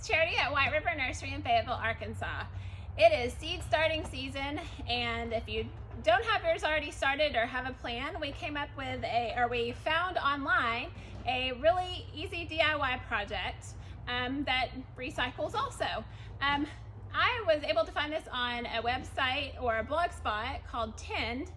it's Charity at White River Nursery in Fayetteville, Arkansas. It is seed starting season, and if you don't have yours already started or have a plan, we found online a really easy DIY project that recycles also. I was able to find this on a website or a blog spot called Tend.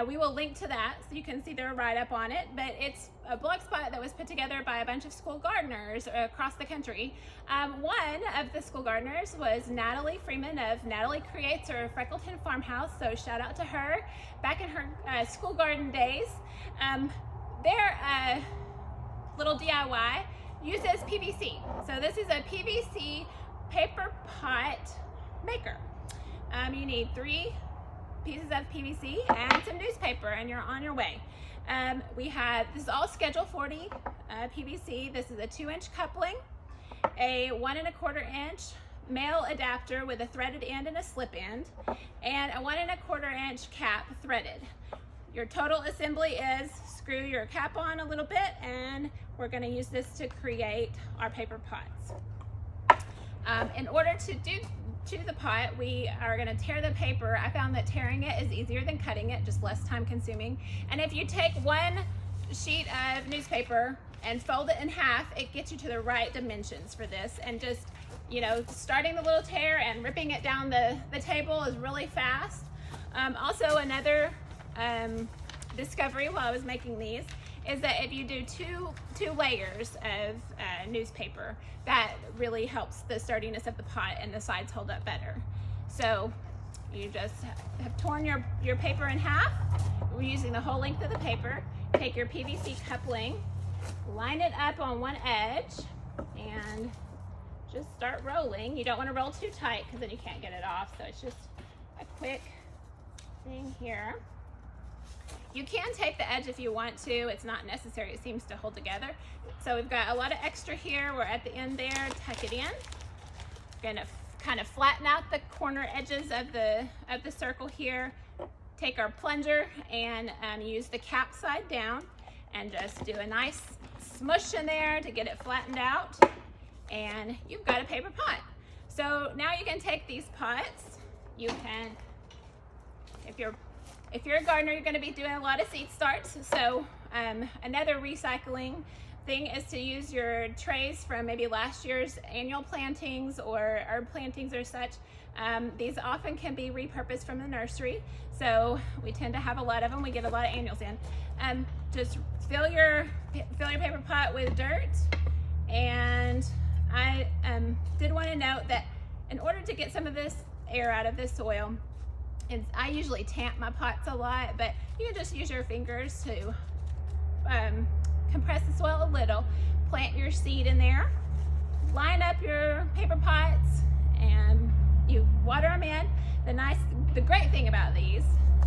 We will link to that so you can see their write-up on it, but it's a blog spot that was put together by a bunch of school gardeners across the country. One of the school gardeners was Natalie Freeman of Natalie Creates or Freckleton Farmhouse, so shout out to her. Back in her school garden days, their little DIY uses PVC. So this is a PVC paper pot maker. You need 3 pieces of PVC and some newspaper, and you're on your way. This is all Schedule 40 PVC. This is a 2-inch coupling, a 1 1/4 inch male adapter with a threaded end and a slip end, and a 1 1/4 inch cap threaded. Your total assembly is screw your cap on a little bit, and we're going to use this to create our paper pots. In order to do the pot, we are going to tear the paper. I found that tearing it is easier than cutting it, just less time consuming. And if you take 1 sheet of newspaper and fold it in half, it gets you to the right dimensions for this. And just, starting the little tear and ripping it down the table is really fast. Also, another discovery while I was making these is that if you do two layers of newspaper, that really helps the sturdiness of the pot and the sides hold up better. So you just have torn your paper in half. We're using the whole length of the paper. Take your PVC coupling, line it up on one edge, and just start rolling. You don't want to roll too tight because then you can't get it off. So it's just a quick thing here. You can take the edge if you want to. It's not necessary. It seems to hold together. So we've got a lot of extra here. We're at the end there. Tuck it in. We're going to kind of flatten out the corner edges of the circle here. Take our plunger and use the cap side down and just do a nice smush in there to get it flattened out. And you've got a paper pot. So now you can take these pots. You can, if you're a gardener, you're going to be doing a lot of seed starts. So another recycling thing is to use your trays from maybe last year's annual plantings or herb plantings or such. These often can be repurposed from the nursery. So we tend to have a lot of them. We get a lot of annuals in. Just fill your paper pot with dirt. And I did want to note that in order to get some of this air out of the soil, I usually tamp my pots a lot, but you can just use your fingers to compress the soil a little. Plant your seed in there, line up your paper pots, and you water them in. The great thing about these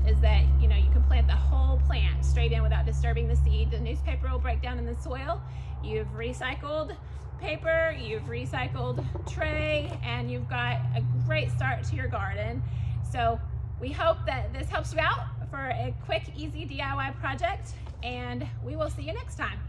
is that you can plant the whole plant straight in without disturbing the seed. The newspaper will break down in the soil. You've recycled paper, you've recycled tray, and you've got a great start to your garden. So we hope that this helps you out for a quick, easy DIY project, and we will see you next time.